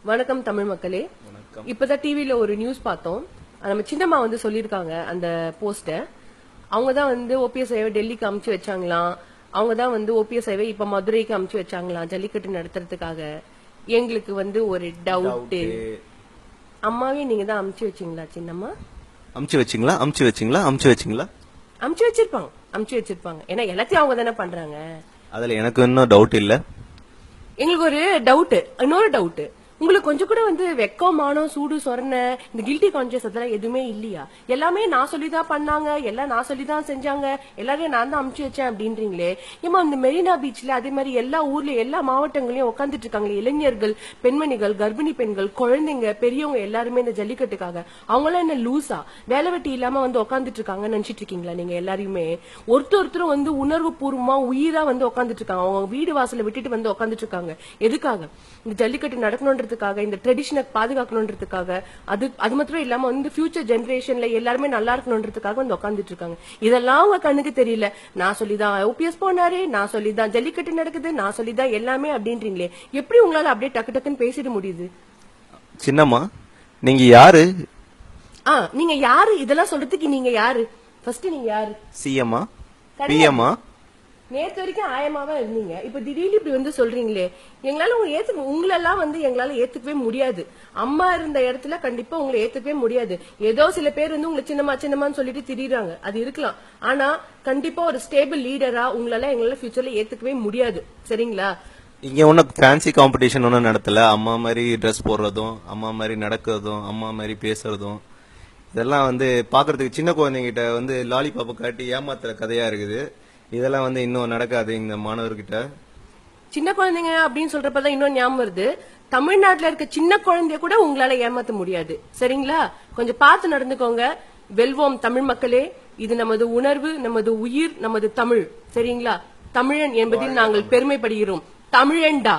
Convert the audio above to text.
வணக்கம் தமிழ் மக்களே. இப்பதான் டிவில ஒரு நியூஸ் பார்த்தோம். நம்ம சின்னம்மா வந்து சொல்லிருக்காங்க அந்த போஸ்ட. அவங்கதான் வந்து ஓபிஎஸ் ஐவை டெல்லிக்கு அமுச்சு வச்சாங்களாம். அவங்கதான் வந்து ஓபிஎஸ் ஐவை இப்ப மதுரைக்கு அமுச்சு வச்சாங்களாம் ஜல்லிக்கட்டு நடத்துறதுக்காக. எங்களுக்கு வந்து ஒரு டவுட், அம்மாவே நீங்க தான் அமுச்சு வச்சீங்களா சின்னம்மா? அமுச்சு வச்சிருப்பாங்க. ஏன்னா எல்லாத்தையும் அவங்க தானே பண்றாங்க. அதுல எனக்கு இன்னும் டவுட் இல்ல. எங்களுக்கு ஒரு டவுட், இன்னொரு டவுட். உங்களுக்கு கொஞ்சம் கூட வந்து வெக்கம், மானம், சூடு, சொரண, இந்த கில்ட்டி கான்சியஸ் அதெல்லாம் எதுவுமே இல்லையா? எல்லாமே நான் சொல்லிதான் பண்ணாங்க, எல்லாம் நான் சொல்லிதான் செஞ்சாங்க, எல்லாரையும் நான் தான் அமுச்சு வச்சேன் அப்படின்றீங்களே. ஏமா இந்த மெரினா பீச்ல அதே மாதிரி எல்லா ஊர்ல எல்லா மாவட்டங்களையும் உட்காந்துட்டு இருக்காங்களே இளைஞர்கள், பெண்மணிகள், கர்ப்பிணி பெண்கள், குழந்தைங்க, பெரியவங்க எல்லாருமே இந்த ஜல்லிக்கட்டுக்காக. அவங்களாம் என்ன லூசா வேலை வெட்டி இல்லாம வந்து உட்காந்துட்டு இருக்காங்கன்னு நினைச்சிட்டு இருக்கீங்களா? நீங்க எல்லாரையுமே ஒருத்தரும் வந்து உணர்வு பூர்வமா உயிரா வந்து உட்காந்துட்டு இருக்காங்க. அவங்க வீடு வாசல விட்டுட்டு வந்து உட்காந்துட்டு இருக்காங்க. எதுக்காக? இந்த ஜல்லிக்கட்டு நடக்கணும், இந்த ட்ரெடிஷனை பாதுகாக்கணும்ன்றதுக்காக. அது மாத்திரம் இல்லாம வந்து ஃபியூச்சர் ஜெனரேஷன்ல எல்லாருமே நல்லா இருக்கணும்ன்றதுக்காக வந்து உட்காந்துட்டு இருக்காங்க. இதெல்லாம் உங்க கண்ணுக்கு தெரியல. நான் சொல்லிதான் ஓபிஎஸ் போனாரு, நான் சொல்லிதான் ஜல்லிக்கட்டு நடக்குது, நான் சொல்லிதான் எல்லாமே அப்படின்றீங்களே. எப்படி உங்களால அப்படியே டக்கு டக்குன்னு பேசிட முடியுது? சின்னம்மா நீங்க யாரு? நீங்க யாரு? இதெல்லாம் சொல்றதுக்கு நீங்க யாரு? ஃபர்ஸ்ட் நீங்க யாரு? சிஎம்மா? பிஎம்மா? நேத்து வரைக்கும் ஆயமாவா இருந்தீங்க. இப்ப திடீர்னு இப்படி வந்து சொல்றீங்களே. எங்களால உங்களெல்லாம் வந்து எங்களால ஏத்துக்கவே முடியாது. அம்மா இருந்த இடத்துல கண்டிப்பா உங்களை ஏத்துக்கவே முடியாது. ஏதோ சில பேர் வந்து உங்களை சின்னமான்னு சொல்லிட்டு திரியுறாங்க, அது இருக்கலாம். ஆனா கண்டிப்பா ஒரு ஸ்டேபிள் லீடரா உங்களால எங்களால ஃபியூச்சர்ல ஏத்துக்கவே முடியாது. சரிங்களா? இங்க ஒன்னும் ஃபேன்சி காம்படிஷன் ஒன்னும் நடத்தல. அம்மா மாதிரி ட்ரெஸ் போடுறதும், அம்மா மாதிரி நடக்கிறதும், அம்மா மாதிரி பேசுறதும், இதெல்லாம் வந்து பாக்குறதுக்கு சின்ன குழந்தைங்கிட்ட வந்து லாலிபாப்பை காட்டி ஏமாத்துற கதையா இருக்குது. இதெல்லாம் வந்து இன்னும் நடக்காது இந்த மாணவர்கிட்ட. சின்ன குழந்தைங்க அப்படின்னு சொல்றப்பதான் இன்னும் ஞாபகம் வருது. தமிழ்நாட்டுல இருக்க சின்ன குழந்தைய கூட உங்களால ஏமாத்த முடியாது. சரிங்களா? கொஞ்சம் பார்த்து நடந்துக்கோங்க. வெல்வோம் தமிழ் மக்களே. இது நமது உணர்வு, நமது உயிர், நமது தமிழ். சரிங்களா? தமிழன் என்பதில் நாங்கள் பெருமைப்படுகிறோம். தமிழன்டா.